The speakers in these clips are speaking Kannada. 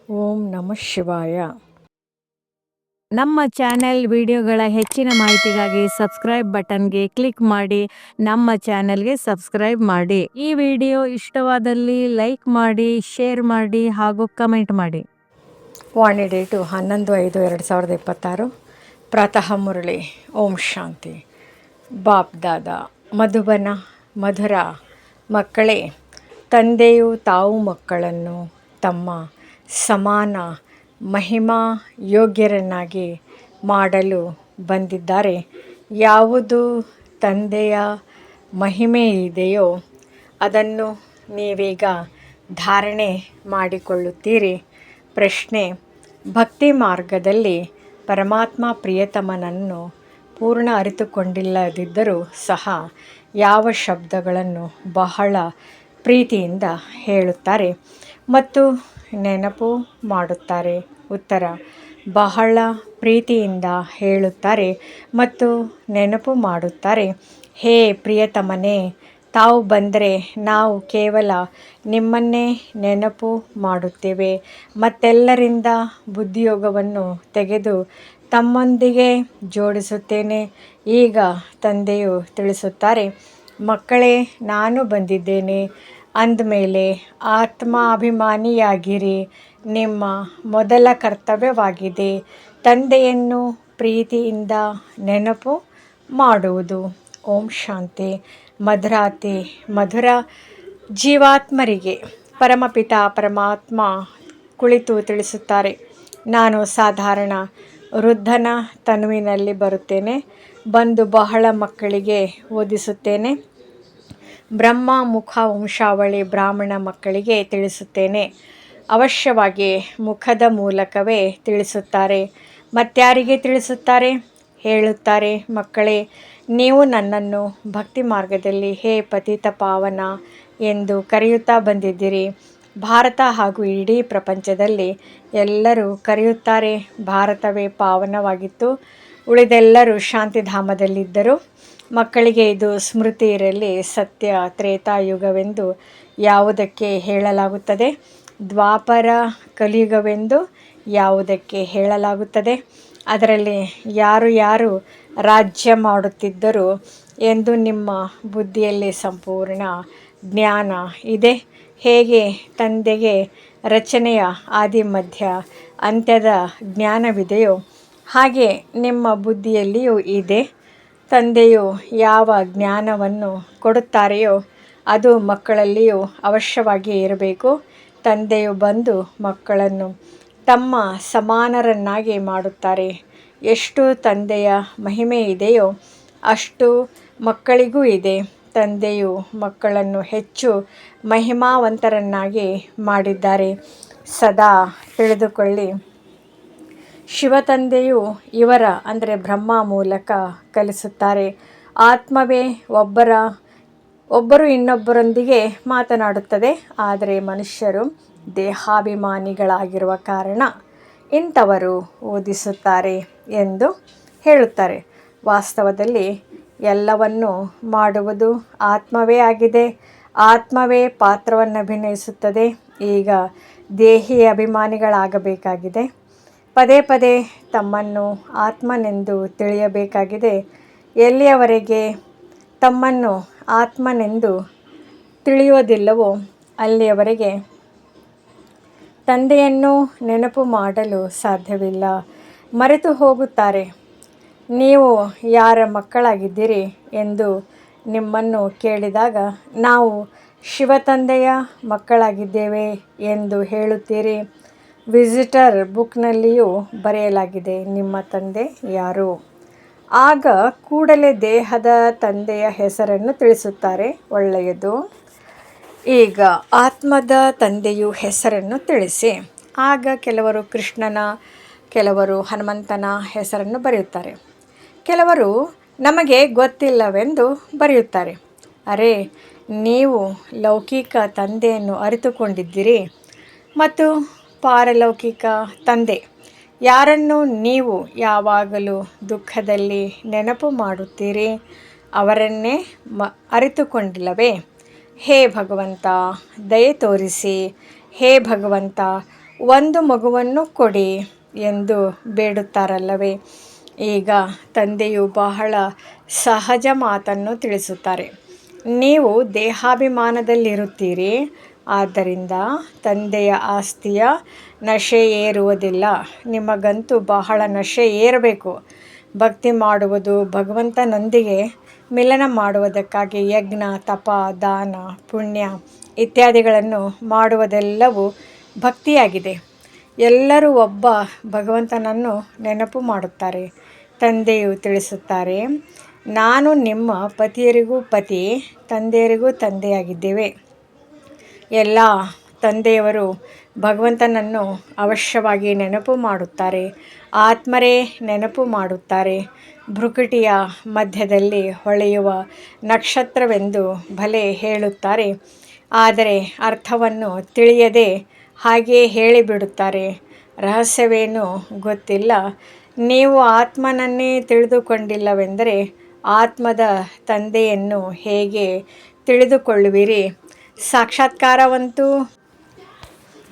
ಓಂ ನಮಃ ಶಿವಾಯ. ನಮ್ಮ ಚಾನೆಲ್ ವಿಡಿಯೋಗಳ ಹೆಚ್ಚಿನ ಮಾಹಿತಿಗಾಗಿ ಸಬ್ಸ್ಕ್ರೈಬ್ ಬಟನ್ಗೆ ಕ್ಲಿಕ್ ಮಾಡಿ ನಮ್ಮ ಚಾನೆಲ್ಗೆ ಸಬ್ಸ್ಕ್ರೈಬ್ ಮಾಡಿ. ಈ ವಿಡಿಯೋ ಇಷ್ಟವಾದಲ್ಲಿ ಲೈಕ್ ಮಾಡಿ, ಶೇರ್ ಮಾಡಿ ಹಾಗೂ ಕಮೆಂಟ್ ಮಾಡಿ. ವಾಣಿ ಡೇಟು 11/5/2026. ಪ್ರಾತಃ ಮುರಳಿ. ಓಂ ಶಾಂತಿ. ಬಾಪ್ ದಾದಾ ಮಧುಬನ ಮಧುರ ಮಕ್ಕಳೇ, ತಂದೆಯು ತಾವು ಮಕ್ಕಳನ್ನು ತಮ್ಮ ಸಮಾನ ಮಹಿಮಾ ಯೋಗ್ಯರನ್ನಾಗಿ ಮಾಡಲು ಬಂದಿದ್ದಾರೆ. ಯಾವುದು ತಂದೆಯ ಮಹಿಮೆ ಇದೆಯೋ ಅದನ್ನು ನೀವೀಗ ಧಾರಣೆ ಮಾಡಿಕೊಳ್ಳುತ್ತೀರಿ. ಪ್ರಶ್ನೆ: ಭಕ್ತಿ ಮಾರ್ಗದಲ್ಲಿ ಪರಮಾತ್ಮ ಪ್ರಿಯತಮನನ್ನು ಪೂರ್ಣ ಅರಿತುಕೊಂಡಿಲ್ಲದಿದ್ದರೂ ಸಹ ಯಾವ ಶಬ್ದಗಳನ್ನು ಬಹಳ ಪ್ರೀತಿಯಿಂದ ಹೇಳುತ್ತಾರೆ ಮತ್ತು ನೆನಪು ಮಾಡುತ್ತಾರೆ? ಉತ್ತರ: ಬಹಳ ಪ್ರೀತಿಯಿಂದ ಹೇಳುತ್ತಾರೆ ಮತ್ತು ನೆನಪು ಮಾಡುತ್ತಾರೆ. ಹೇ ಪ್ರಿಯತಮನೇ, ತಾವು ಬಂದರೆ ನಾವು ಕೇವಲ ನಿಮ್ಮನ್ನೇ ನೆನಪು ಮಾಡುತ್ತೇವೆ. ಮತ್ತೆಲ್ಲರಿಂದ ಬುದ್ಧಿಯೋಗವನ್ನು ತೆಗೆದು ತಮ್ಮೊಂದಿಗೆ ಜೋಡಿಸುತ್ತೇನೆ. ಈಗ ತಂದೆಯು ತಿಳಿಸುತ್ತಾರೆ, ಮಕ್ಕಳೇ, ನಾನು ಬಂದಿದ್ದೇನೆ ಅಂದಮೇಲೆ ಆತ್ಮಾಭಿಮಾನಿಯಾಗಿರಿ. ನಿಮ್ಮ ಮೊದಲ ಕರ್ತವ್ಯವಾಗಿದೆ ತಂದೆಯನ್ನು ಪ್ರೀತಿಯಿಂದ ನೆನಪು ಮಾಡುವುದು. ಓಂ ಶಾಂತಿ. ಮಧುರಾತಿ ಮಧುರ ಜೀವಾತ್ಮರಿಗೆ ಪರಮಪಿತ ಪರಮಾತ್ಮ ಕುಳಿತು ತಿಳಿಸುತ್ತಾರೆ, ನಾನು ಸಾಧಾರಣ ವೃದ್ಧನ ತನುವಿನಲ್ಲಿ ಬರುತ್ತೇನೆ. ಬಂದು ಬಹಳ ಮಕ್ಕಳಿಗೆ ಓದಿಸುತ್ತೇನೆ. ಬ್ರಹ್ಮ ಮುಖ ವಂಶಾವಳಿ ಬ್ರಾಹ್ಮಣ ಮಕ್ಕಳಿಗೆ ತಿಳಿಸುತ್ತೇನೆ. ಅವಶ್ಯವಾಗಿ ಮುಖದ ಮೂಲಕವೇ ತಿಳಿಸುತ್ತಾರೆ. ಮತ್ಯಾರಿಗೆ ತಿಳಿಸುತ್ತಾರೆ? ಹೇಳುತ್ತಾರೆ, ಮಕ್ಕಳೇ, ನೀವು ನನ್ನನ್ನು ಭಕ್ತಿ ಮಾರ್ಗದಲ್ಲಿ ಹೇ ಪತಿತ ಪಾವನ ಎಂದು ಕರೆಯುತ್ತಾ ಬಂದಿದ್ದೀರಿ. ಭಾರತ ಹಾಗೂ ಇಡೀ ಪ್ರಪಂಚದಲ್ಲಿ ಎಲ್ಲರೂ ಕರೆಯುತ್ತಾರೆ. ಭಾರತವೇ ಪಾವನವಾಗಿತ್ತು, ಉಳಿದೆಲ್ಲರೂ ಶಾಂತಿಧಾಮದಲ್ಲಿದ್ದರು. ಮಕ್ಕಳಿಗೆ ಇದು ಸ್ಮೃತಿ ಇರಲಿ. ಸತ್ಯ ತ್ರೇತಾಯುಗವೆಂದು ಯಾವುದಕ್ಕೆ ಹೇಳಲಾಗುತ್ತದೆ? ದ್ವಾಪರ ಕಲಿಯುಗವೆಂದು ಯಾವುದಕ್ಕೆ ಹೇಳಲಾಗುತ್ತದೆ? ಅದರಲ್ಲಿ ಯಾರು ಯಾರು ರಾಜ್ಯ ಮಾಡುತ್ತಿದ್ದರು ಎಂದು ನಿಮ್ಮ ಬುದ್ಧಿಯಲ್ಲಿ ಸಂಪೂರ್ಣ ಜ್ಞಾನ ಇದೆ. ಹೇಗೆ ತಂದೆಗೆ ರಚನೆಯ ಆದಿ ಮಧ್ಯ ಅಂತ್ಯದ ಜ್ಞಾನವಿದೆಯೋ ಹಾಗೆ ನಿಮ್ಮ ಬುದ್ಧಿಯಲ್ಲಿಯೂ ಇದೆ. ತಂದೆಯು ಯಾವ ಜ್ಞಾನವನ್ನು ಕೊಡುತ್ತಾರೆಯೋ ಅದು ಮಕ್ಕಳಲ್ಲಿಯೂ ಅವಶ್ಯವಾಗಿ ಇರಬೇಕು. ತಂದೆಯು ಬಂದು ಮಕ್ಕಳನ್ನು ತಮ್ಮ ಸಮಾನರನ್ನಾಗಿ ಮಾಡುತ್ತಾರೆ. ಎಷ್ಟು ತಂದೆಯ ಮಹಿಮೆ ಇದೆಯೋ ಅಷ್ಟು ಮಕ್ಕಳಿಗೂ ಇದೆ. ತಂದೆಯು ಮಕ್ಕಳನ್ನು ಹೆಚ್ಚು ಮಹಿಮಾವಂತರನ್ನಾಗಿ ಮಾಡಿದ್ದಾರೆ. ಸದಾ ತಿಳಿದುಕೊಳ್ಳಿ, ಶಿವತಂದೆಯು ಇವರ ಅಂದರೆ ಬ್ರಹ್ಮ ಮೂಲಕ ಕಲಿಸುತ್ತಾರೆ. ಆತ್ಮವೇ ಒಬ್ಬರು ಇನ್ನೊಬ್ಬರೊಂದಿಗೆ ಮಾತನಾಡುತ್ತದೆ. ಆದರೆ ಮನುಷ್ಯರು ದೇಹಾಭಿಮಾನಿಗಳಾಗಿರುವ ಕಾರಣ ಇಂಥವರು ಓದಿಸುತ್ತಾರೆ ಎಂದು ಹೇಳುತ್ತಾರೆ. ವಾಸ್ತವದಲ್ಲಿ ಎಲ್ಲವನ್ನೂ ಮಾಡುವುದು ಆತ್ಮವೇ ಆಗಿದೆ. ಆತ್ಮವೇ ಪಾತ್ರವನ್ನು ಅಭಿನಯಿಸುತ್ತದೆ. ಈಗ ದೇಹಿ ಅಭಿಮಾನಿಗಳಾಗಬೇಕಾಗಿದೆ. ಪದೇ ಪದೇ ತಮ್ಮನ್ನು ಆತ್ಮನೆಂದು ತಿಳಿಯಬೇಕಾಗಿದೆ. ಎಲ್ಲಿಯವರೆಗೆ ತಮ್ಮನ್ನು ಆತ್ಮನೆಂದು ತಿಳಿಯುವುದಿಲ್ಲವೋ ಅಲ್ಲಿಯವರೆಗೆ ತಂದೆಯನ್ನು ನೆನಪು ಮಾಡಲು ಸಾಧ್ಯವಿಲ್ಲ. ಮರೆತು ಹೋಗುತ್ತಾರೆ. ನೀವು ಯಾರ ಮಕ್ಕಳಾಗಿದ್ದೀರಿ ಎಂದು ನಿಮ್ಮನ್ನು ಕೇಳಿದಾಗ ನಾವು ಶಿವತಂದೆಯ ಮಕ್ಕಳಾಗಿದ್ದೇವೆ ಎಂದು ಹೇಳುತ್ತೀರಿ. ವಿಸಿಟರ್ ಬುಕ್ನಲ್ಲಿಯೂ ಬರೆಯಲಾಗಿದೆ, ನಿಮ್ಮ ತಂದೆ ಯಾರು. ಆಗ ಕೂಡಲೇ ದೇಹದ ತಂದೆಯ ಹೆಸರನ್ನು ತಿಳಿಸುತ್ತಾರೆ. ಒಳ್ಳೆಯದು. ಈಗ ಆತ್ಮದ ತಂದೆಯು ಹೆಸರನ್ನು ತಿಳಿಸಿ. ಆಗ ಕೆಲವರು ಕೃಷ್ಣನ, ಕೆಲವರು ಹನುಮಂತನ ಹೆಸರನ್ನು ಬರೆಯುತ್ತಾರೆ. ಕೆಲವರು ನಮಗೆ ಗೊತ್ತಿಲ್ಲವೆಂದು ಬರೆಯುತ್ತಾರೆ. ಅರೆ, ನೀವು ಲೌಕಿಕ ತಂದೆಯನ್ನು ಅರಿತುಕೊಂಡಿದ್ದೀರಿ ಮತ್ತು ಪಾರಲೌಕಿಕ ತಂದೆ ಯಾರನ್ನು ನೀವು ಯಾವಾಗಲೂ ದುಃಖದಲ್ಲಿ ನೆನಪು ಮಾಡುತ್ತೀರಿ ಅವರನ್ನೇ ಅರಿತುಕೊಂಡಿಲ್ಲವೇ? ಹೇ ಭಗವಂತ, ದಯೆ ತೋರಿಸಿ. ಹೇ ಭಗವಂತ, ಒಂದು ಮಗುವನ್ನು ಕೊಡಿ ಎಂದು ಬೇಡುತ್ತಾರಲ್ಲವೇ. ಈಗ ತಂದೆಯು ಬಹಳ ಸಹಜ ಮಾತನ್ನು ತಿಳಿಸುತ್ತಾರೆ. ನೀವು ದೇಹಾಭಿಮಾನದಲ್ಲಿರುತ್ತೀರಿ, ಆದ್ದರಿಂದ ತಂದೆಯ ಆಸ್ತಿಯ ನಶೆ ಏರುವುದಿಲ್ಲ. ನಿಮಗಂತೂ ಬಹಳ ನಶೆ ಏರಬೇಕು. ಭಕ್ತಿ ಮಾಡುವುದು ಭಗವಂತನೊಂದಿಗೆ ಮಿಲನ ಮಾಡುವುದಕ್ಕಾಗಿ ಯಜ್ಞ, ತಪ, ದಾನ, ಪುಣ್ಯ ಇತ್ಯಾದಿಗಳನ್ನು ಮಾಡುವುದೆಲ್ಲವೂ ಭಕ್ತಿಯಾಗಿದೆ. ಎಲ್ಲರೂ ಒಬ್ಬ ಭಗವಂತನನ್ನು ನೆನಪು ಮಾಡುತ್ತಾರೆ. ತಂದೆಯು ತಿಳಿಸುತ್ತಾರೆ, ನಾನು ನಿಮ್ಮ ಪತಿಯರಿಗೂ ಪತಿ, ತಂದೆಯರಿಗೂ ತಂದೆಯಾಗಿದ್ದೇವೆ. ಎಲ್ಲ ತಂದೆಯವರು ಭಗವಂತನನ್ನು ಅವಶ್ಯವಾಗಿ ನೆನಪು ಮಾಡುತ್ತಾರೆ. ಆತ್ಮರೇ ನೆನಪು ಮಾಡುತ್ತಾರೆ. ಭ್ರುಕುಟಿಯ ಮಧ್ಯದಲ್ಲಿ ಹೊಳೆಯುವ ನಕ್ಷತ್ರವೆಂದು ಭಲೆ ಹೇಳುತ್ತಾರೆ, ಆದರೆ ಅರ್ಥವನ್ನು ತಿಳಿಯದೆ ಹಾಗೆಯೇ ಹೇಳಿಬಿಡುತ್ತಾರೆ. ರಹಸ್ಯವೇನೂ ಗೊತ್ತಿಲ್ಲ. ನೀವು ಆತ್ಮನನ್ನೇ ತಿಳಿದುಕೊಂಡಿಲ್ಲವೆಂದರೆ ಆತ್ಮದ ತಂದೆಯನ್ನು ಹೇಗೆ ತಿಳಿದುಕೊಳ್ಳುವಿರಿ? ಸಾಕ್ಷಾತ್ಕಾರವಂತೂ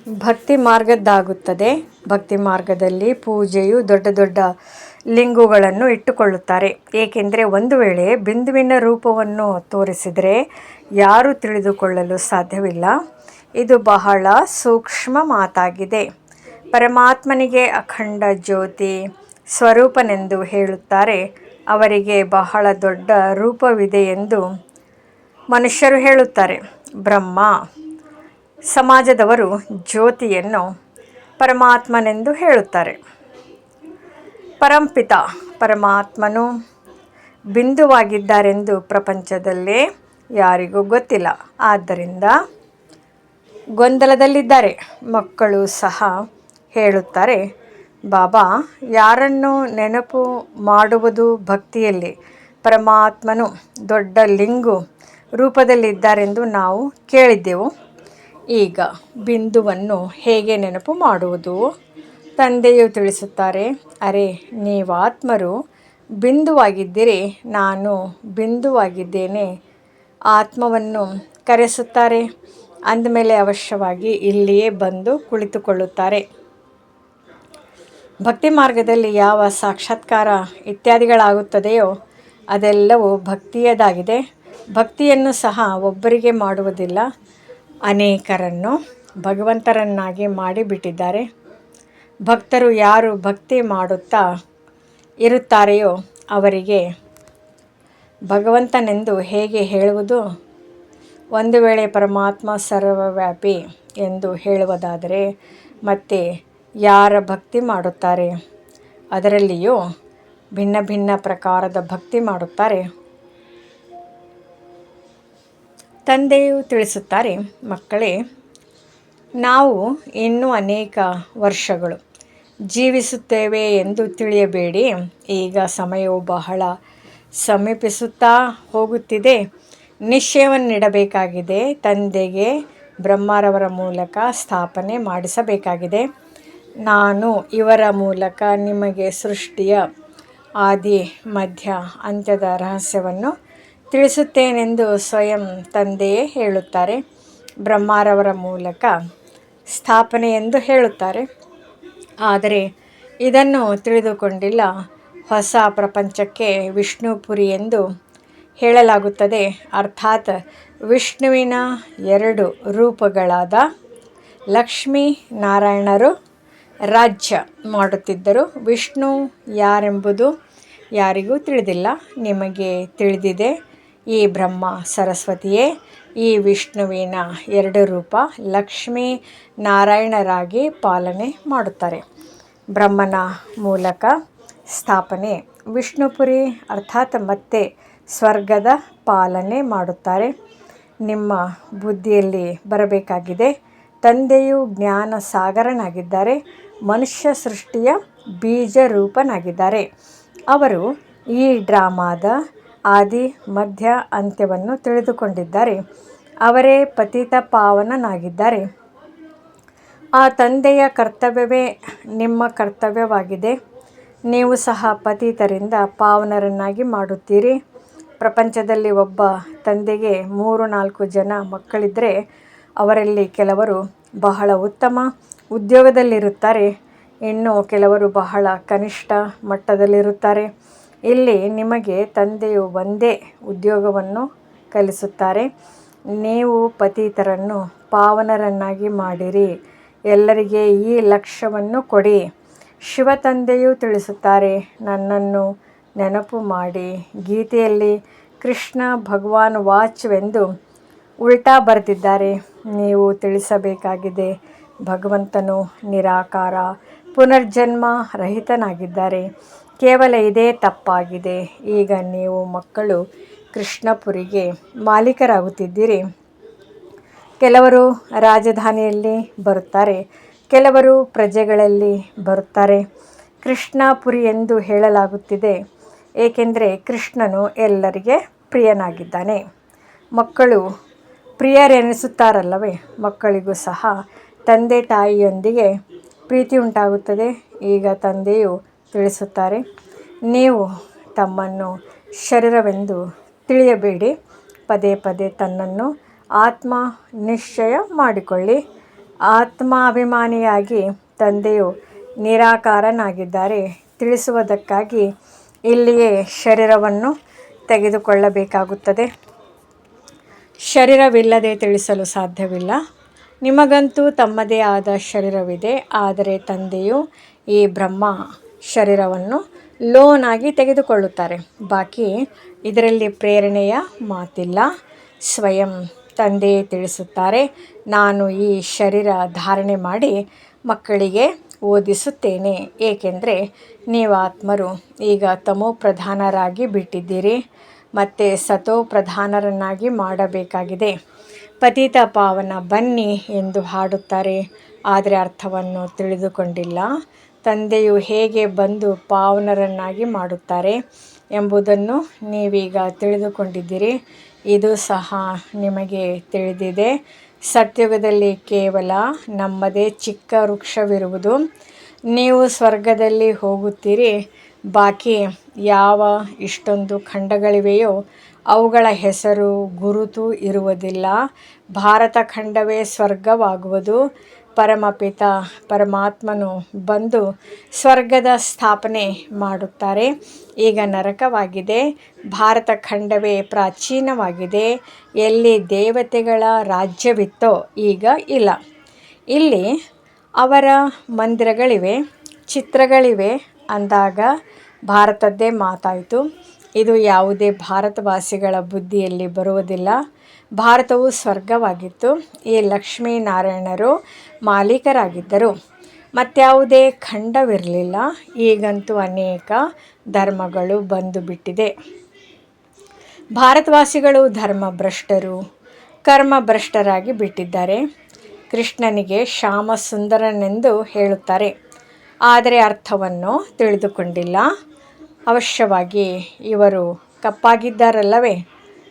ಭಕ್ತಿ ಮಾರ್ಗದ್ದಾಗುತ್ತದೆ. ಭಕ್ತಿ ಮಾರ್ಗದಲ್ಲಿ ಪೂಜೆಯು ದೊಡ್ಡ ದೊಡ್ಡ ಲಿಂಗುಗಳನ್ನು ಇಟ್ಟುಕೊಳ್ಳುತ್ತಾರೆ. ಏಕೆಂದರೆ ಒಂದು ವೇಳೆ ಬಿಂದುವಿನ ರೂಪವನ್ನು ತೋರಿಸಿದರೆ ಯಾರೂ ತಿಳಿದುಕೊಳ್ಳಲು ಸಾಧ್ಯವಿಲ್ಲ. ಇದು ಬಹಳ ಸೂಕ್ಷ್ಮ ಮಾತಾಗಿದೆ. ಪರಮಾತ್ಮನಿಗೆ ಅಖಂಡ ಜ್ಯೋತಿ ಸ್ವರೂಪನೆಂದು ಹೇಳುತ್ತಾರೆ. ಅವರಿಗೆ ಬಹಳ ದೊಡ್ಡ ರೂಪವಿದೆ ಎಂದು ಮನುಷ್ಯರು ಹೇಳುತ್ತಾರೆ. ಬ್ರಹ್ಮ ಸಮಾಜದವರು ಜ್ಯೋತಿಯನ್ನು ಪರಮಾತ್ಮನೆಂದು ಹೇಳುತ್ತಾರೆ. ಪರಂಪಿತ ಪರಮಾತ್ಮನು ಬಿಂದುವಾಗಿದ್ದಾರೆಂದು ಪ್ರಪಂಚದಲ್ಲೇ ಯಾರಿಗೂ ಗೊತ್ತಿಲ್ಲ. ಆದ್ದರಿಂದ ಗೊಂದಲದಲ್ಲಿದ್ದಾರೆ. ಮಕ್ಕಳು ಸಹ ಹೇಳುತ್ತಾರೆ, ಬಾಬಾ, ಯಾರನ್ನು ನೆನಪು ಮಾಡುವುದು ಭಕ್ತಿಯಲ್ಲಿ ಪರಮಾತ್ಮನು ದೊಡ್ಡ ಲಿಂಗು ರೂಪದಲ್ಲಿದ್ದಾರೆಂದು ನಾವು ಕೇಳಿದ್ದೆವು. ಈಗ ಬಿಂದುವನ್ನು ಹೇಗೆ ನೆನಪು ಮಾಡುವುದು? ತಂದೆಯು ತಿಳಿಸುತ್ತಾರೆ, ಅರೆ, ನೀವಾತ್ಮರು ಬಿಂದುವಾಗಿದ್ದೀರಿ, ನಾನು ಬಿಂದುವಾಗಿದ್ದೇನೆ. ಆತ್ಮವನ್ನು ಕರೆಸುತ್ತಾರೆ. ಅಂದಮೇಲೆ ಅವಶ್ಯವಾಗಿ ಇಲ್ಲಿಯೇ ಬಂದು ಕುಳಿತುಕೊಳ್ಳುತ್ತಾರೆ. ಭಕ್ತಿ ಮಾರ್ಗದಲ್ಲಿ ಯಾವ ಸಾಕ್ಷಾತ್ಕಾರ ಇತ್ಯಾದಿಗಳಾಗುತ್ತದೆಯೋ ಅದೆಲ್ಲವೂ ಭಕ್ತಿಯದಾಗಿದೆ. ಭಕ್ತಿಯನ್ನು ಸಹ ಒಬ್ಬರಿಗೆ ಮಾಡುವುದಿಲ್ಲ, ಅನೇಕರನ್ನು ಭಗವಂತರನ್ನಾಗಿ ಮಾಡಿಬಿಟ್ಟಿದ್ದಾರೆ. ಭಕ್ತರು ಯಾರು ಭಕ್ತಿ ಮಾಡುತ್ತಾ ಇರುತ್ತಾರೆಯೋ ಅವರಿಗೆ ಭಗವಂತನೆಂದು ಹೇಗೆ ಹೇಳುವುದು? ಒಂದು ವೇಳೆ ಪರಮಾತ್ಮ ಸರ್ವವ್ಯಾಪಿ ಎಂದು ಹೇಳುವುದಾದರೆ ಮತ್ತೆ ಯಾರ ಭಕ್ತಿ ಮಾಡುತ್ತಾರೆ? ಅದರಲ್ಲಿಯೂ ಭಿನ್ನ ಭಿನ್ನ ಪ್ರಕಾರದ ಭಕ್ತಿ ಮಾಡುತ್ತಾರೆ. ತಂದೆಯು ತಿಳಿಸುತ್ತಾರೆ, ಮಕ್ಕಳೇ, ನಾವು ಇನ್ನೂ ಅನೇಕ ವರ್ಷಗಳು ಜೀವಿಸುತ್ತೇವೆ ಎಂದು ತಿಳಿಯಬೇಡಿ. ಈಗ ಸಮಯವು ಬಹಳ ಸಮೀಪಿಸುತ್ತಾ ಹೋಗುತ್ತಿದೆ. ನಿಶ್ಚಯವನ್ನಿಡಬೇಕಾಗಿದೆ. ತಂದೆಗೆ ಬ್ರಹ್ಮರವರ ಮೂಲಕ ಸ್ಥಾಪನೆ ಮಾಡಿಸಬೇಕಾಗಿದೆ. ನಾನು ಇವರ ಮೂಲಕ ನಿಮಗೆ ಸೃಷ್ಟಿಯ ಆದಿ, ಮಧ್ಯ, ಅಂತ್ಯದ ರಹಸ್ಯವನ್ನು ತಿಳಿಸುತ್ತೇನೆಂದು ಸ್ವಯಂ ತಂದೆಯೇ ಹೇಳುತ್ತಾರೆ. ಬ್ರಹ್ಮರವರ ಮೂಲಕ ಸ್ಥಾಪನೆ ಎಂದು ಹೇಳುತ್ತಾರೆ, ಆದರೆ ಇದನ್ನು ತಿಳಿದುಕೊಂಡಿಲ್ಲ. ಹೊಸ ಪ್ರಪಂಚಕ್ಕೆ ವಿಷ್ಣುಪುರಿ ಎಂದು ಹೇಳಲಾಗುತ್ತದೆ. ಅರ್ಥಾತ್ ವಿಷ್ಣುವಿನ 2 ರೂಪಗಳಾದ ಲಕ್ಷ್ಮೀ ನಾರಾಯಣರು ರಾಜ್ಯ ಮಾಡುತ್ತಿದ್ದರು. ವಿಷ್ಣು ಯಾರೆಂಬುದು ಯಾರಿಗೂ ತಿಳಿದಿಲ್ಲ. ನಿಮಗೆ ತಿಳಿದಿದೆ. ಈ ಬ್ರಹ್ಮ ಸರಸ್ವತಿಯೇ ಈ ವಿಷ್ಣುವಿನ 2 ರೂಪ ಲಕ್ಷ್ಮೀ ನಾರಾಯಣರಾಗಿ ಪಾಲನೆ ಮಾಡುತ್ತಾರೆ. ಬ್ರಹ್ಮನ ಮೂಲಕ ಸ್ಥಾಪನೆ ವಿಷ್ಣುಪುರಿ, ಅರ್ಥಾತ್ ಮತ್ತೆ ಸ್ವರ್ಗದ ಪಾಲನೆ ಮಾಡುತ್ತಾರೆ. ನಿಮ್ಮ ಬುದ್ಧಿಯಲ್ಲಿ ಬರಬೇಕಾಗಿದೆ. ತಂದೆಯು ಜ್ಞಾನ ಸಾಗರನಾಗಿದ್ದಾರೆ. ಮನುಷ್ಯ ಸೃಷ್ಟಿಯ ಬೀಜ ರೂಪನಾಗಿದ್ದಾರೆ. ಅವರು ಈ ಡ್ರಾಮಾದ ಆದಿ, ಮಧ್ಯ, ಅಂತ್ಯವನ್ನು ತಿಳಿದುಕೊಂಡಿದ್ದಾರೆ. ಅವರೇ ಪತಿತ ಪಾವನನಾಗಿದ್ದಾರೆ. ಆ ತಂದೆಯ ಕರ್ತವ್ಯವೇ ನಿಮ್ಮ ಕರ್ತವ್ಯವಾಗಿದೆ. ನೀವು ಸಹ ಪತಿತರಿಂದ ಪಾವನರನ್ನಾಗಿ ಮಾಡುತ್ತೀರಿ. ಪ್ರಪಂಚದಲ್ಲಿ ಒಬ್ಬ ತಂದೆಗೆ 3-4 ಜನ ಮಕ್ಕಳಿದ್ದರೆ ಅವರಲ್ಲಿ ಕೆಲವರು ಬಹಳ ಉತ್ತಮ, ಉದ್ಯೋಗದಲ್ಲಿರುತ್ತಾರೆ. ಇನ್ನು ಕೆಲವರು ಬಹಳ ಕನಿಷ್ಠ ಮಟ್ಟದಲ್ಲಿರುತ್ತಾರೆ. ಇಲ್ಲಿ ನಿಮಗೆ ತಂದೆಯು ಒಂದೇ ಉದ್ಯೋಗವನ್ನು ಕಲಿಸುತ್ತಾರೆ. ನೀವು ಪತಿತರನ್ನು ಪಾವನರನ್ನಾಗಿ ಮಾಡಿರಿ, ಎಲ್ಲರಿಗೆ ಈ ಲಕ್ಷ್ಯವನ್ನು ಕೊಡಿ. ಶಿವ ತಂದೆಯು ತಿಳಿಸುತ್ತಾರೆ, ನನ್ನನ್ನು ನೆನಪು ಮಾಡಿ. ಗೀತೆಯಲ್ಲಿ ಕೃಷ್ಣ ಭಗವಾನ್ ವಾಚ್ವೆಂದು ಉಲ್ಟಾ ಬರೆದಿದ್ದಾರೆ. ನೀವು ತಿಳಿಸಬೇಕಾಗಿದೆ, ಭಗವಂತನು ನಿರಾಕಾರ ಪುನರ್ಜನ್ಮ ರಹಿತನಾಗಿದ್ದಾರೆ. ಕೇವಲ ಇದೇ ತಪ್ಪಾಗಿದೆ. ಈಗ ನೀವು ಮಕ್ಕಳು ಕೃಷ್ಣಪುರಿಗೆ ಮಾಲೀಕರಾಗುತ್ತಿದ್ದೀರಿ. ಕೆಲವರು ರಾಜಧಾನಿಯಲ್ಲಿ ಬರುತ್ತಾರೆ, ಕೆಲವರು ಪ್ರಜೆಗಳಲ್ಲಿ ಬರುತ್ತಾರೆ. ಕೃಷ್ಣಪುರಿ ಎಂದು ಹೇಳಲಾಗುತ್ತಿದೆ, ಏಕೆಂದರೆ ಕೃಷ್ಣನು ಎಲ್ಲರಿಗೆ ಪ್ರಿಯನಾಗಿದ್ದಾನೆ. ಮಕ್ಕಳು ಪ್ರಿಯರೆನಿಸುತ್ತಾರಲ್ಲವೇ, ಮಕ್ಕಳಿಗೂ ಸಹ ತಂದೆ ತಾಯಿಯೊಂದಿಗೆ ಪ್ರೀತಿ ಉಂಟಾಗುತ್ತದೆ. ಈಗ ತಂದೆಯು ತಿಳಿಸುತ್ತಾರೆ, ನೀವು ತಮ್ಮನ್ನು ಶರೀರವೆಂದು ತಿಳಿಯಬೇಡಿ. ಪದೇ ಪದೇ ತನ್ನನ್ನು ಆತ್ಮ ನಿಶ್ಚಯ ಮಾಡಿಕೊಳ್ಳಿ. ಆತ್ಮಾಭಿಮಾನಿಯಾಗಿ ತಂದೆಯು ನಿರಾಕಾರನಾಗಿದ್ದಾರೆ ತಿಳಿಸುವುದಕ್ಕಾಗಿ ಇಲ್ಲಿಯೇ ಶರೀರವನ್ನು ತೆಗೆದುಕೊಳ್ಳಬೇಕಾಗುತ್ತದೆ. ಶರೀರವಿಲ್ಲದೆ ತಿಳಿಸಲು ಸಾಧ್ಯವಿಲ್ಲ. ನಿಮಗಂತೂ ತಮ್ಮದೇ ಆದ ಶರೀರವಿದೆ. ಆದರೆ ತಂದೆಯು ಈ ಬ್ರಹ್ಮ ಶರೀರವನ್ನು ಲೋನ್ ಆಗಿ ತೆಗೆದುಕೊಳ್ಳುತ್ತಾರೆ. ಬಾಕಿ ಇದರಲ್ಲಿ ಪ್ರೇರಣೆಯ ಮಾತಿಲ್ಲ. ಸ್ವಯಂ ತಂದೆಯೇ ತಿಳಿಸುತ್ತಾರೆ, ನಾನು ಈ ಶರೀರ ಧಾರಣೆ ಮಾಡಿ ಮಕ್ಕಳಿಗೆ ಓದಿಸುತ್ತೇನೆ. ಏಕೆಂದರೆ ನೀವು ಆತ್ಮರು ಈಗ ತಮೋ ಪ್ರಧಾನರಾಗಿ ಬಿಟ್ಟಿದ್ದೀರಿ, ಮತ್ತು ಸತೋ ಪ್ರಧಾನರನ್ನಾಗಿ ಮಾಡಬೇಕಾಗಿದೆ. ಪತಿತ ಪಾವನ ಬನ್ನಿ ಎಂದು ಹಾಡುತ್ತಾರೆ, ಆದರೆ ಅರ್ಥವನ್ನು ತಿಳಿದುಕೊಂಡಿಲ್ಲ. ತಂದೆಯು ಹೇಗೆ ಬಂದು ಪಾವನರನ್ನಾಗಿ ಮಾಡುತ್ತಾರೆ ಎಂಬುದನ್ನು ನೀವೀಗ ತಿಳಿದುಕೊಂಡಿದ್ದೀರಿ. ಇದು ಸಹ ನಿಮಗೆ ತಿಳಿದಿದೆ. ಸತ್ಯುಗದಲ್ಲಿ ಕೇವಲ ನಮ್ಮದೇ ಚಿಕ್ಕ ವೃಕ್ಷವಿರುವುದು. ನೀವು ಸ್ವರ್ಗದಲ್ಲಿ ಹೋಗುತ್ತೀರಿ. ಬಾಕಿ ಯಾವ ಇಷ್ಟೊಂದು ಖಂಡಗಳಿವೆಯೋ ಅವುಗಳ ಹೆಸರು ಗುರುತು ಇರುವುದಿಲ್ಲ. ಭಾರತ ಖಂಡವೇ ಸ್ವರ್ಗವಾಗುವುದು. ಪರಮಪಿತ ಪರಮಾತ್ಮನು ಬಂದು ಸ್ವರ್ಗದ ಸ್ಥಾಪನೆ ಮಾಡುತ್ತಾರೆ. ಈಗ ನರಕವಾಗಿದೆ. ಭಾರತ ಖಂಡವೇ ಪ್ರಾಚೀನವಾಗಿದೆ. ಎಲ್ಲಿ ದೇವತೆಗಳ ರಾಜ್ಯವಿತ್ತೋ ಈಗ ಇಲ್ಲ. ಇಲ್ಲಿ ಅವರ ಮಂದಿರಗಳಿವೆ, ಚಿತ್ರಗಳಿವೆ ಅಂದಾಗ ಭಾರತದ್ದೇ ಮಾತಾಯಿತು. ಇದು ಯಾವುದೇ ಭಾರತವಾಸಿಗಳ ಬುದ್ಧಿಯಲ್ಲಿ ಬರುವುದಿಲ್ಲ. ಭಾರತವು ಸ್ವರ್ಗವಾಗಿತ್ತು. ಈ ಲಕ್ಷ್ಮೀನಾರಾಯಣರು ಮಾಲೀಕರಾಗಿದ್ದರು. ಮತ್ಯಾವುದೇ ಖಂಡವಿರಲಿಲ್ಲ. ಈಗಂತೂ ಅನೇಕ ಧರ್ಮಗಳು ಬಂದು ಬಿಟ್ಟಿದೆ. ಭಾರತವಾಸಿಗಳು ಧರ್ಮಭ್ರಷ್ಟರು, ಕರ್ಮಭ್ರಷ್ಟರಾಗಿ ಬಿಟ್ಟಿದ್ದಾರೆ. ಕೃಷ್ಣನಿಗೆ ಶ್ಯಾಮ ಸುಂದರನೆಂದು ಹೇಳುತ್ತಾರೆ, ಆದರೆ ಅರ್ಥವನ್ನು ತಿಳಿದುಕೊಂಡಿಲ್ಲ. ಅವಶ್ಯವಾಗಿ ಇವರು ಕಪ್ಪಾಗಿದ್ದಾರಲ್ಲವೇ,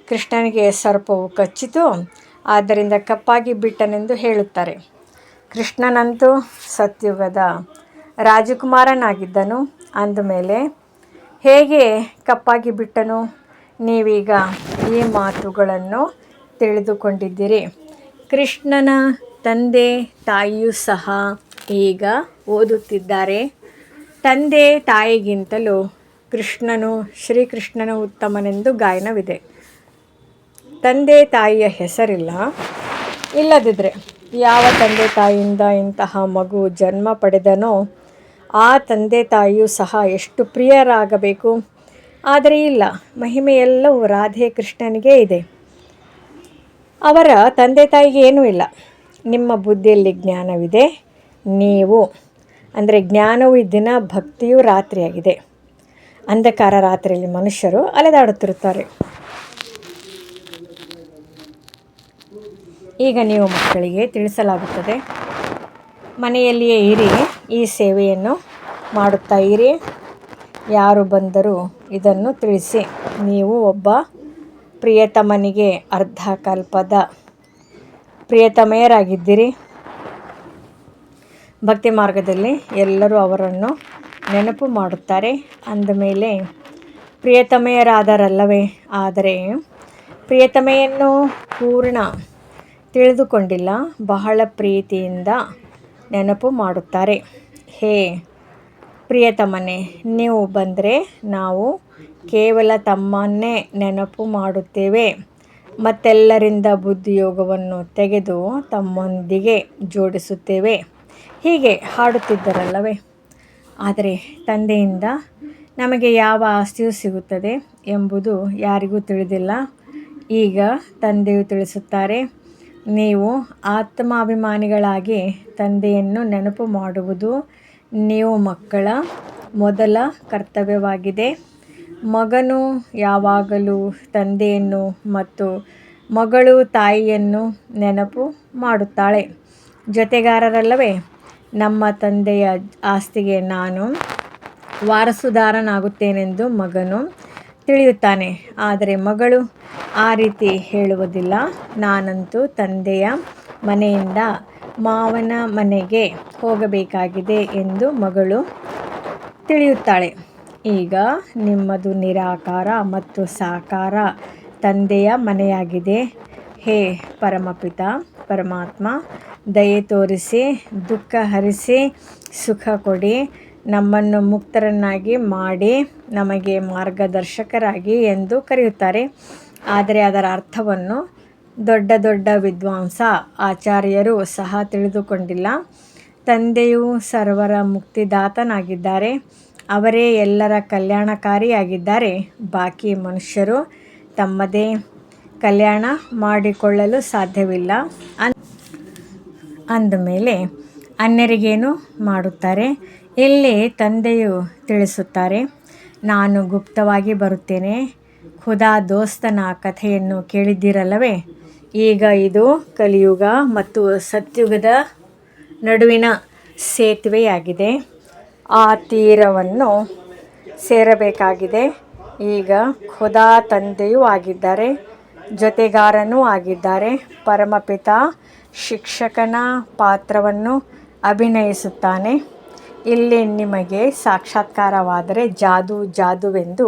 ಕೃಷ್ಣನಿಗೆ ಸರ್ಪವು ಕಚ್ಚಿತು, ಆದ್ದರಿಂದ ಕಪ್ಪಾಗಿ ಬಿಟ್ಟನೆಂದು ಹೇಳುತ್ತಾರೆ. ಕೃಷ್ಣನಂತೂ ಸತ್ಯುಗದ ರಾಜಕುಮಾರನಾಗಿದ್ದನು. ಅಂದಮೇಲೆ ಹೇಗೆ ಕಪ್ಪಾಗಿ ಬಿಟ್ಟನು? ನೀವೀಗ ಈ ಮಾತುಗಳನ್ನು ತಿಳಿದುಕೊಂಡಿದ್ದೀರಿ. ಕೃಷ್ಣನ ತಂದೆ ತಾಯಿಯೂ ಸಹ ಈಗ ಓದುತ್ತಿದ್ದಾರೆ. ತಂದೆ ತಾಯಿಗಿಂತಲೂ ಕೃಷ್ಣನು ಶ್ರೀಕೃಷ್ಣನು ಉತ್ತಮನೆಂದು ಗಾಯನವಿದೆ. ತಂದೆ ತಾಯಿಯ ಹೆಸರಿಲ್ಲ. ಇಲ್ಲದಿದ್ದರೆ ಯಾವ ತಂದೆ ತಾಯಿಯಿಂದ ಇಂತಹ ಮಗು ಜನ್ಮ ಪಡೆದನೋ ಆ ತಂದೆ ತಾಯಿಯೂ ಸಹ ಎಷ್ಟು ಪ್ರಿಯರಾಗಬೇಕು. ಆದರೆ ಇಲ್ಲ, ಮಹಿಮೆಯೆಲ್ಲವೂ ರಾಧೆ ಕೃಷ್ಣನಿಗೆ ಇದೆ. ಅವರ ತಂದೆ ತಾಯಿಗೆ ಏನೂ ಇಲ್ಲ. ನಿಮ್ಮ ಬುದ್ಧಿಯಲ್ಲಿ ಜ್ಞಾನವಿದೆ. ನೀವು ಅಂದರೆ ಜ್ಞಾನವು ದಿನ, ಭಕ್ತಿಯು ರಾತ್ರಿಯಾಗಿದೆ. ಅಂಧಕಾರ ರಾತ್ರಿಯಲ್ಲಿ ಮನುಷ್ಯರು ಅಲೆದಾಡುತ್ತಿರುತ್ತಾರೆ. ಈಗ ನೀವು ಮಕ್ಕಳಿಗೆ ತಿಳಿಸಲಾಗುತ್ತದೆ, ಮನೆಯಲ್ಲಿಯೇ ಇರಿ, ಈ ಸೇವೆಯನ್ನು ಮಾಡುತ್ತಾ ಇರಿ. ಯಾರು ಬಂದರೂ ಇದನ್ನು ತಿಳಿಸಿ. ನೀವು ಒಬ್ಬ ಪ್ರಿಯತಮನಿಗೆ ಅರ್ಧ ಕಲ್ಪದ ಪ್ರಿಯತಮೆಯರಾಗಿದ್ದೀರಿ. ಭಕ್ತಿ ಮಾರ್ಗದಲ್ಲಿ ಎಲ್ಲರೂ ಅವರನ್ನು ನೆನಪು ಮಾಡುತ್ತಾರೆ. ಅಂದಮೇಲೆ ಪ್ರಿಯತಮೆಯರಾದರಲ್ಲವೇ. ಆದರೆ ಪ್ರಿಯತಮೆಯನ್ನು ಪೂರ್ಣ ತಿಳಿದುಕೊಂಡಿಲ್ಲ. ಬಹಳ ಪ್ರೀತಿಯಿಂದ ನೆನಪು ಮಾಡುತ್ತಾರೆ. ಹೇ ಪ್ರಿಯತಮನೇ, ನೀವು ಬಂದರೆ ನಾವು ಕೇವಲ ತಮ್ಮನ್ನೇ ನೆನಪು ಮಾಡುತ್ತೇವೆ. ಮತ್ತೆಲ್ಲರಿಂದ ಬುದ್ಧಿಯೋಗವನ್ನು ತೆಗೆದು ತಮ್ಮೊಂದಿಗೆ ಜೋಡಿಸುತ್ತೇವೆ. ಹೀಗೆ ಹಾಡುತ್ತಿದ್ದರಲ್ಲವೇ. ಆದರೆ ತಂದೆಯಿಂದ ನಮಗೆ ಯಾವ ಆಸ್ತಿಯೂ ಸಿಗುತ್ತದೆ ಎಂಬುದು ಯಾರಿಗೂ ತಿಳಿದಿಲ್ಲ. ಈಗ ತಂದೆಯು ತಿಳಿಸುತ್ತಾರೆ, ನೀವು ಆತ್ಮಾಭಿಮಾನಿಗಳಾಗಿ ತಂದೆಯನ್ನು ನೆನಪು ಮಾಡುವುದು ನೀವು ಮಕ್ಕಳ ಮೊದಲ ಕರ್ತವ್ಯವಾಗಿದೆ. ಮಗನು ಯಾವಾಗಲೂ ತಂದೆಯನ್ನು ಮತ್ತು ಮಗಳು ತಾಯಿಯನ್ನು ನೆನಪು ಮಾಡುತ್ತಾಳೆ. ಜೊತೆಗಾರರಲ್ಲವೇ. ನಮ್ಮ ತಂದೆಯ ಆಸ್ತಿಗೆ ನಾನು ವಾರಸುದಾರನಾಗುತ್ತೇನೆಂದು ಮಗನು ತಿಳಿಯುತ್ತಾನೆ. ಆದರೆ ಮಗಳು ಆ ರೀತಿ ಹೇಳುವುದಿಲ್ಲ. ನಾನಂತೂ ತಂದೆಯ ಮನೆಯಿಂದ ಮಾವನ ಮನೆಗೆ ಹೋಗಬೇಕಾಗಿದೆ ಎಂದು ಮಗಳು ತಿಳಿಯುತ್ತಾಳೆ. ಈಗ ನಿಮ್ಮದು ನಿರಾಕಾರ ಮತ್ತು ಸಾಕಾರ ತಂದೆಯ ಮನೆಯಾಗಿದೆ. ಹೇ ಪರಮಪಿತ ಪರಮಾತ್ಮ, ದಯೆ ತೋರಿಸಿ, ದುಃಖ ಹರಿಸಿ, ಸುಖ ಕೊಡಿ, ನಮ್ಮನ್ನು ಮುಕ್ತರನ್ನಾಗಿ ಮಾಡಿ, ನಮಗೆ ಮಾರ್ಗದರ್ಶಕರಾಗಿ ಎಂದು ಕರೆಯುತ್ತಾರೆ. ಆದರೆ ಅದರ ಅರ್ಥವನ್ನು ದೊಡ್ಡ ದೊಡ್ಡ ವಿದ್ವಾಂಸ ಆಚಾರ್ಯರು ಸಹ ತಿಳಿದುಕೊಂಡಿಲ್ಲ. ತಂದೆಯು ಸರ್ವರ ಮುಕ್ತಿದಾತನಾಗಿದ್ದಾರೆ. ಅವರೇ ಎಲ್ಲರ ಕಲ್ಯಾಣಕಾರಿಯಾಗಿದ್ದಾರೆ. ಬಾಕಿ ಮನುಷ್ಯರು ತಮ್ಮದೇ ಕಲ್ಯಾಣ ಮಾಡಿಕೊಳ್ಳಲು ಸಾಧ್ಯವಿಲ್ಲ. ಅಂದಮೇಲೆ ಅನ್ಯರಿಗೇನು ಮಾಡುತ್ತಾರೆ? ಇಲ್ಲಿ ತಂದೆಯು ತಿಳಿಸುತ್ತಾರೆ, ನಾನು ಗುಪ್ತವಾಗಿ ಬರುತ್ತೇನೆ. ಖುದಾ ದೋಸ್ತನ ಕಥೆಯನ್ನು ಕೇಳಿದ್ದೀರಲ್ಲವೇ. ಈಗ ಇದು ಕಲಿಯುಗ ಮತ್ತು ಸತ್ಯುಗದ ನಡುವಿನ ಸೇತುವೆಯಾಗಿದೆ. ಆ ತೀರವನ್ನು ಸೇರಬೇಕಾಗಿದೆ. ಈಗ ಖುದಾ ತಂದೆಯೂ ಆಗಿದ್ದಾರೆ, ಜೊತೆಗಾರನೂ ಆಗಿದ್ದಾರೆ. ಪರಮಪಿತ ಶಿಕ್ಷಕನ ಪಾತ್ರವನ್ನು ಅಭಿನಯಿಸುತ್ತಾನೆ. ಇಲ್ಲಿ ನಿಮಗೆ ಸಾಕ್ಷಾತ್ಕಾರವಾದರೆ ಜಾದುವೆಂದು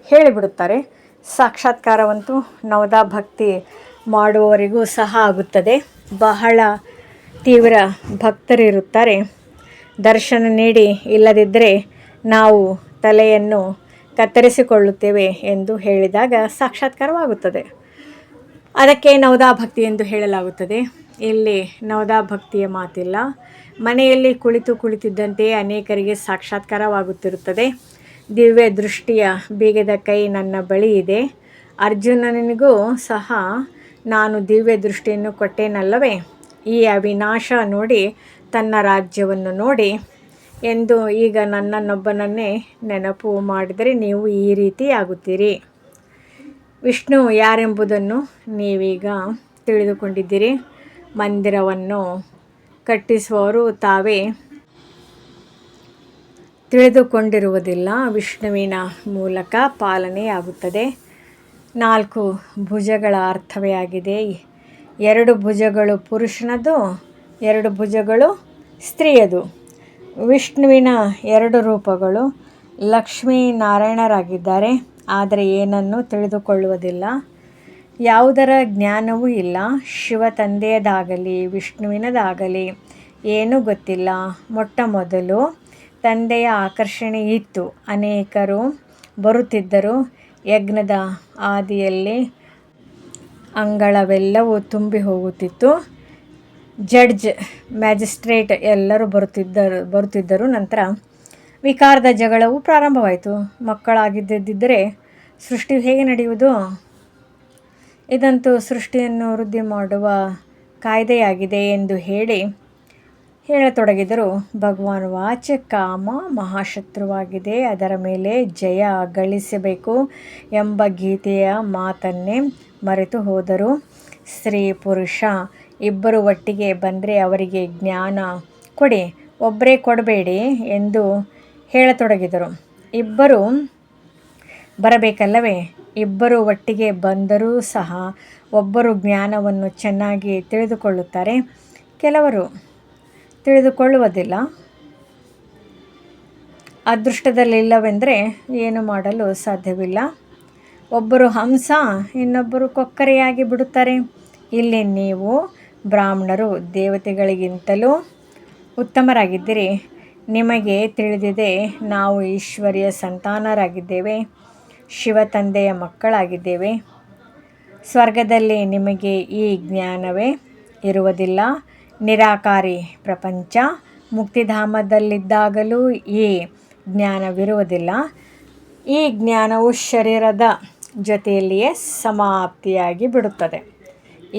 ಹೇಳಿಬಿಡುತ್ತಾರೆ. ಸಾಕ್ಷಾತ್ಕಾರವಂತೂ ನವದಾ ಭಕ್ತಿ ಮಾಡುವವರಿಗೂ ಸಹ ಆಗುತ್ತದೆ. ಬಹಳ ತೀವ್ರ ಭಕ್ತರಿರುತ್ತಾರೆ. ದರ್ಶನ ನೀಡಿ, ಇಲ್ಲದಿದ್ದರೆ ನಾವು ತಲೆಯನ್ನು ಕತ್ತರಿಸಿಕೊಳ್ಳುತ್ತೇವೆ ಎಂದು ಹೇಳಿದಾಗ ಸಾಕ್ಷಾತ್ಕಾರವಾಗುತ್ತದೆ. ಅದಕ್ಕೆ ನವದಾ ಭಕ್ತಿ ಎಂದು ಹೇಳಲಾಗುತ್ತದೆ. ಇಲ್ಲಿ ನವದಾ ಭಕ್ತಿಯ ಮಾತಿಲ್ಲ. ಮನೆಯಲ್ಲಿ ಕುಳಿತಿದ್ದಂತೆಯೇ ಅನೇಕರಿಗೆ ಸಾಕ್ಷಾತ್ಕಾರವಾಗುತ್ತಿರುತ್ತದೆ. ದಿವ್ಯ ದೃಷ್ಟಿಯ ಬೀಗದ ಕೈ ನನ್ನ ಬಳಿ ಇದೆ. ಅರ್ಜುನನಿಗೂ ಸಹ ನಾನು ದಿವ್ಯ ದೃಷ್ಟಿಯನ್ನು ಕೊಟ್ಟೇನಲ್ಲವೇ. ಈ ಅವಿನಾಶ ನೋಡಿ, ತನ್ನ ರಾಜ್ಯವನ್ನು ನೋಡಿ ಎಂದು ಈಗ ನನ್ನನ್ನೊಬ್ಬನನ್ನೇ ನೆನಪು ಮಾಡಿದರೆ ನೀವು ಈ ರೀತಿ ಆಗುತ್ತೀರಿ. ವಿಷ್ಣು ಯಾರೆಂಬುದನ್ನು ನೀವೀಗ ತಿಳಿದುಕೊಂಡಿದ್ದೀರಿ. ಮಂದಿರವನ್ನು ಕಟ್ಟಿಸುವವರು ತಾವೇ ತಿಳಿದುಕೊಂಡಿರುವುದಿಲ್ಲ. ವಿಷ್ಣುವಿನ ಮೂಲಕ ಪಾಲನೆಯಾಗುತ್ತದೆ. 4 ಭುಜಗಳ ಅರ್ಥವೇ ಆಗಿದೆ. 2 ಭುಜಗಳು ಪುರುಷನದು, 2 ಭುಜಗಳು ಸ್ತ್ರೀಯದು. ವಿಷ್ಣುವಿನ 2 ರೂಪಗಳು ಲಕ್ಷ್ಮೀನಾರಾಯಣರಾಗಿದ್ದಾರೆ. ಆದರೆ ಏನನ್ನೂ ತಿಳಿದುಕೊಳ್ಳುವುದಿಲ್ಲ. ಯಾವುದರ ಜ್ಞಾನವೂ ಇಲ್ಲ. ಶಿವ ತಂದೆಯದಾಗಲಿ ವಿಷ್ಣುವಿನದಾಗಲಿ ಏನೂ ಗೊತ್ತಿಲ್ಲ. ಮೊಟ್ಟಮೊದಲು ತಂದೆಯ ಆಕರ್ಷಣೆ ಇತ್ತು. ಅನೇಕರು ಬರುತ್ತಿದ್ದರು. ಯಜ್ಞದ ಆದಿಯಲ್ಲಿ ಅಂಗಳವೆಲ್ಲವೂ ತುಂಬಿ ಹೋಗುತ್ತಿತ್ತು. ಜಡ್ಜ್, ಮ್ಯಾಜಿಸ್ಟ್ರೇಟ್ ಎಲ್ಲರೂ ಬರುತ್ತಿದ್ದರು. ನಂತರ ವಿಕಾರದ ಜಗಳವು ಪ್ರಾರಂಭವಾಯಿತು. ಮಕ್ಕಳಾಗಿದ್ದಿದ್ದರೆ ಸೃಷ್ಟಿಯು ಹೇಗೆ ನಡೆಯುವುದು? ಇದಂತೂ ಸೃಷ್ಟಿಯನ್ನು ವೃದ್ಧಿ ಮಾಡುವ ಕಾಯ್ದೆಯಾಗಿದೆ ಎಂದು ಹೇಳತೊಡಗಿದರು. ಭಗವಾನ್ ವಾಚ್, ಕಾಮ ಮಹಾಶತ್ರುವಾಗಿದೆ, ಅದರ ಮೇಲೆ ಜಯ ಗಳಿಸಬೇಕು ಎಂಬ ಗೀತೆಯ ಮಾತನ್ನೇ ಮರೆತು ಹೋದರು. ಸ್ತ್ರೀ ಪುರುಷ ಇಬ್ಬರು ಒಟ್ಟಿಗೆ ಬಂದರೆ ಅವರಿಗೆ ಜ್ಞಾನ ಕೊಡಿ, ಒಬ್ಬರೇ ಕೊಡಬೇಡಿ ಎಂದು ಹೇಳತೊಡಗಿದರು. ಇಬ್ಬರು ಬರಬೇಕಲ್ಲವೇ. ಇಬ್ಬರು ಒಟ್ಟಿಗೆ ಬಂದರೂ ಸಹ ಒಬ್ಬರು ಜ್ಞಾನವನ್ನು ಚೆನ್ನಾಗಿ ತಿಳಿದುಕೊಳ್ಳುತ್ತಾರೆ, ಕೆಲವರು ತಿಳಿದುಕೊಳ್ಳುವುದಿಲ್ಲ. ಅದೃಷ್ಟದಲ್ಲಿಲ್ಲವೆಂದರೆ ಏನು ಮಾಡಲು ಸಾಧ್ಯವಿಲ್ಲ. ಒಬ್ಬರು ಹಂಸ, ಇನ್ನೊಬ್ಬರು ಕೊಕ್ಕರೆಯಾಗಿ ಬಿಡುತ್ತಾರೆ. ಇಲ್ಲಿ ನೀವು ಬ್ರಾಹ್ಮಣರು ದೇವತೆಗಳಿಗಿಂತಲೂ ಉತ್ತಮರಾಗಿದ್ದಿರಿ. ನಿಮಗೆ ತಿಳಿದಿದೆ, ನಾವು ಈಶ್ವರಿಯ ಸಂತಾನರಾಗಿದ್ದೇವೆ, ಶಿವ ತಂದೆಯ ಮಕ್ಕಳಾಗಿದ್ದೇವೆ. ಸ್ವರ್ಗದಲ್ಲಿ ನಿಮಗೆ ಈ ಜ್ಞಾನವೇ ಇರುವುದಿಲ್ಲ. ನಿರಾಕಾರಿ ಪ್ರಪಂಚ ಮುಕ್ತಿಧಾಮದಲ್ಲಿದ್ದಾಗಲೂ ಈ ಜ್ಞಾನವಿರುವುದಿಲ್ಲ. ಈ ಜ್ಞಾನವು ಶರೀರದ ಜೊತೆಯಲ್ಲಿಯೇ ಸಮಾಪ್ತಿಯಾಗಿ ಬಿಡುತ್ತದೆ.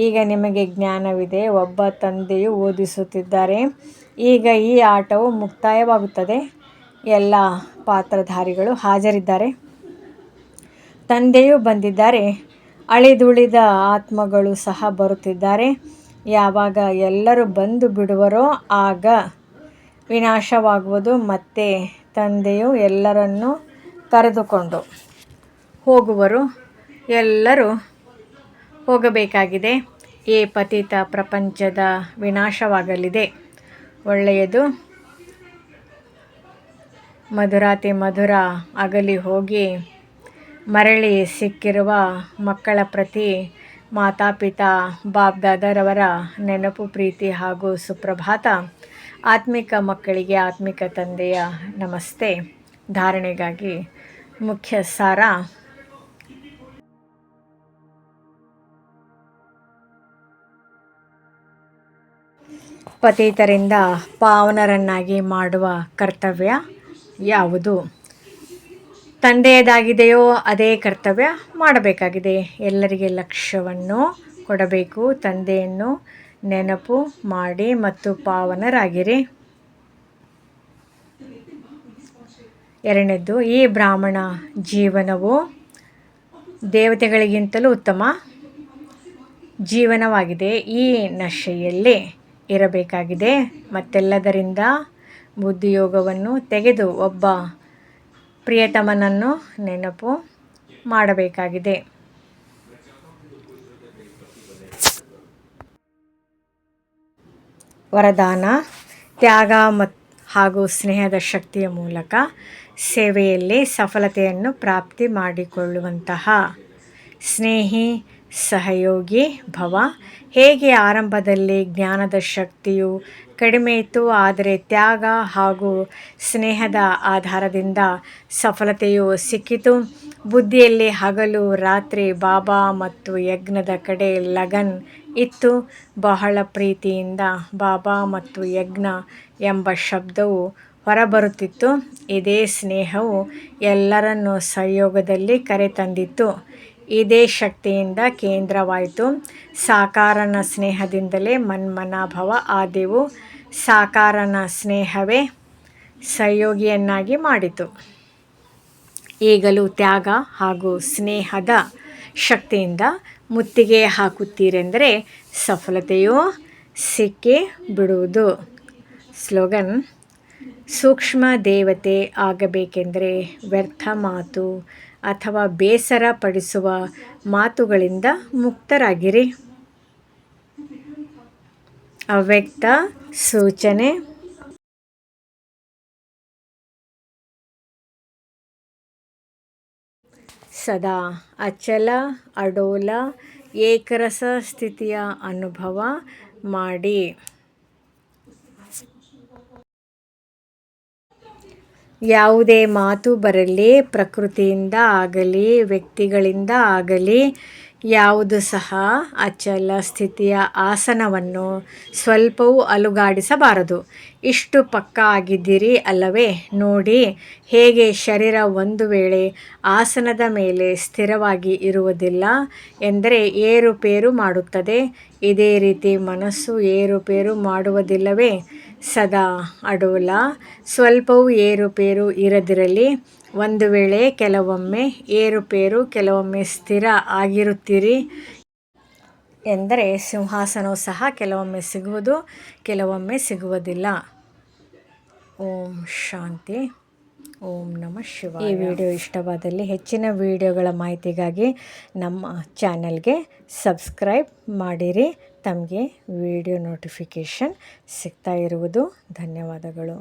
ಈಗ ನಿಮಗೆ ಜ್ಞಾನವಿದೆ. ಒಬ್ಬ ತಂದೆಯು ಓದಿಸುತ್ತಿದ್ದಾರೆ. ಈಗ ಈ ಆಟವು ಮುಕ್ತಾಯವಾಗುತ್ತದೆ. ಎಲ್ಲ ಪಾತ್ರಧಾರಿಗಳು ಹಾಜರಿದ್ದಾರೆ. ತಂದೆಯೂ ಬಂದಿದ್ದಾರೆ. ಅಳಿದುಳಿದ ಆತ್ಮಗಳು ಸಹ ಬರುತ್ತಿದ್ದಾರೆ. ಯಾವಾಗ ಎಲ್ಲರೂ ಬಂದು ಬಿಡುವರೋ ಆಗ ವಿನಾಶವಾಗುವುದು. ಮತ್ತೆ ತಂದೆಯು ಎಲ್ಲರನ್ನೂ ಕರೆದುಕೊಂಡು ಹೋಗುವರು. ಎಲ್ಲರೂ ಹೋಗಬೇಕಾಗಿದೆ. ಈ ಪತಿತ ಪ್ರಪಂಚದ ವಿನಾಶವಾಗಲಿದೆ. ಒಳ್ಳೆಯದು. ಮಧುರಾತಿ ಮಧುರ ಅಗಲಿ ಹೋಗಿ ಮರಳಿ ಸಿಕ್ಕಿರುವ ಮಕ್ಕಳ ಪ್ರತಿ ಮಾತಾಪಿತಾ ಬಾಬ್ದಾದರವರ ನೆನಪು, ಪ್ರೀತಿ ಹಾಗೂ ಸುಪ್ರಭಾತ. ಆತ್ಮಿಕ ಮಕ್ಕಳಿಗೆ ಆತ್ಮಿಕ ತಂದೆಯ ನಮಸ್ತೆ. ಧಾರಣೆಗಾಗಿ ಮುಖ್ಯ ಸಾರ. ಪತಿತರಿಂದ ಪಾವನರನ್ನಾಗಿ ಮಾಡುವ ಕರ್ತವ್ಯ ಯಾವುದು? ತಂದೆಯದಾಗಿದೆಯೋ ಅದೇ ಕರ್ತವ್ಯ ಮಾಡಬೇಕಾಗಿದೆ. ಎಲ್ಲರಿಗೆ ಲಕ್ಷ್ಯವನ್ನು ಕೊಡಬೇಕು. ತಂದೆಯನ್ನು ನೆನಪು ಮಾಡಿ ಮತ್ತು ಪಾವನರಾಗಿರಿ. ಎರಡನೇದ್ದು, ಈ ಬ್ರಾಹ್ಮಣ ಜೀವನವು ದೇವತೆಗಳಿಗಿಂತಲೂ ಉತ್ತಮ ಜೀವನವಾಗಿದೆ. ಈ ನಶೆಯಲ್ಲಿ ಇರಬೇಕಾಗಿದೆ. ಮತ್ತೆಲ್ಲದರಿಂದ ಬುದ್ಧಿಯೋಗವನ್ನು ತೆಗೆದು ಒಬ್ಬ ಪ್ರಿಯತಮನನ್ನು ನೆನಪು ಮಾಡಬೇಕಾಗಿದೆ. ವರದಾನ: ತ್ಯಾಗ ಹಾಗೂ ಸ್ನೇಹದ ಶಕ್ತಿಯ ಮೂಲಕ ಸೇವೆಯಲ್ಲಿ ಸಫಲತೆಯನ್ನು ಪ್ರಾಪ್ತಿ ಮಾಡಿಕೊಳ್ಳುವಂತಹ ಸ್ನೇಹಿ ಸಹಯೋಗಿ ಭವ. ಹೇಗೆ ಆರಂಭದಲ್ಲಿ ಜ್ಞಾನದ ಶಕ್ತಿಯು ಕಡಿಮೆ ಇತ್ತು, ಆದರೆ ತ್ಯಾಗ ಹಾಗೂ ಸ್ನೇಹದ ಆಧಾರದಿಂದ ಸಫಲತೆಯು ಸಿಕ್ಕಿತು. ಬುದ್ಧಿಯಲ್ಲಿ ಹಗಲು ರಾತ್ರಿ ಬಾಬಾ ಮತ್ತು ಯಜ್ಞದ ಕಡೆ ಲಗನ್ ಇತ್ತು. ಬಹಳ ಪ್ರೀತಿಯಿಂದ ಬಾಬಾ ಮತ್ತು ಯಜ್ಞ ಎಂಬ ಶಬ್ದವು ಹೊರಬರುತ್ತಿತ್ತು. ಇದೇ ಸ್ನೇಹವು ಎಲ್ಲರನ್ನೂ ಸಹಯೋಗದಲ್ಲಿ ಕರೆತಂದಿತು. ಇದೇ ಶಕ್ತಿಯಿಂದ ಕೇಂದ್ರವಾಯಿತು. ಸಾಕಾರನ ಸ್ನೇಹದಿಂದಲೇ ಮನ್ಮನಾಭವ ಆದೆವು. ಸಾಕಾರನ ಸ್ನೇಹವೇ ಸಹಯೋಗಿಯನ್ನಾಗಿ ಮಾಡಿತು. ಈಗಲೂ ತ್ಯಾಗ ಹಾಗೂ ಸ್ನೇಹದ ಶಕ್ತಿಯಿಂದ ಮುತ್ತಿಗೆ ಹಾಕುತ್ತೀರೆಂದರೆ ಸಫಲತೆಯು ಸಿಕ್ಕಿ ಬಿಡುವುದು. ಸ್ಲೋಗನ್: ಸೂಕ್ಷ್ಮ ದೇವತೆ ಆಗಬೇಕೆಂದರೆ ವ್ಯರ್ಥ ಮಾತು ಅಥವಾ ಬೇಸರ ಪಡಿಸುವ ಮಾತುಗಳಿಂದ ಮುಕ್ತರಾಗಿರಿ. ಅವ್ಯಕ್ತ ಸೂಚನೆ: ಸದಾ ಅಚಲ ಅಡೋಲ ಏಕರಸ ಸ್ಥಿತಿಯ ಅನುಭವ ಮಾಡಿ. ಯಾವುದೇ ಮಾತು ಬರಲಿ, ಪ್ರಕೃತಿಯಿಂದ ಆಗಲಿ ವ್ಯಕ್ತಿಗಳಿಂದ ಆಗಲಿ, ಯಾವುದು ಸಹ ಅಚಲ ಸ್ಥಿತಿಯ ಆಸನವನ್ನು ಸ್ವಲ್ಪವೂ ಅಲುಗಾಡಿಸಬಾರದು. ಇಷ್ಟು ಪಕ್ಕಾ ಆಗಿದ್ದೀರಿ ಅಲ್ಲವೇ? ನೋಡಿ ಹೇಗೆ ಶರೀರ ಒಂದು ವೇಳೆ ಆಸನದ ಮೇಲೆ ಸ್ಥಿರವಾಗಿ ಇರುವುದಿಲ್ಲ ಎಂದರೆ ಏರುಪೇರು ಮಾಡುತ್ತದೆ. ಇದೇ ರೀತಿ ಮನಸ್ಸು ಏರುಪೇರು ಮಾಡುವುದಿಲ್ಲವೇ? ಸದಾ ಅಡೋಲ, ಸ್ವಲ್ಪವೂ ಏರುಪೇರು ಇರದಿರಲಿ. ಒಂದು ವೇಳೆ ಕೆಲವೊಮ್ಮೆ ಏರುಪೇರು, ಕೆಲವೊಮ್ಮೆ ಸ್ಥಿರ ಆಗಿರುತ್ತೀರಿ ಎಂದರೆ ಸಿಂಹಾಸನವು ಸಹ ಕೆಲವೊಮ್ಮೆ ಸಿಗುವುದು, ಕೆಲವೊಮ್ಮೆ ಸಿಗುವುದಿಲ್ಲ. ಓಂ ಶಾಂತಿ. ಓಂ ನಮಃ ಶಿವಾಯ. ಈ ವಿಡಿಯೋ ಇಷ್ಟವಾದಲ್ಲಿ ಹೆಚ್ಚಿನ ವಿಡಿಯೋಗಳ ಮಾಹಿತಿಗಾಗಿ ನಮ್ಮ ಚಾನಲ್ಗೆ ಸಬ್ಸ್ಕ್ರೈಬ್ ಮಾಡಿರಿ. ತಮಗೆ ವಿಡಿಯೋ ನೋಟಿಫಿಕೇಷನ್ ಸಿಗ್ತಾ ಇರುವುದು. ಧನ್ಯವಾದಗಳು.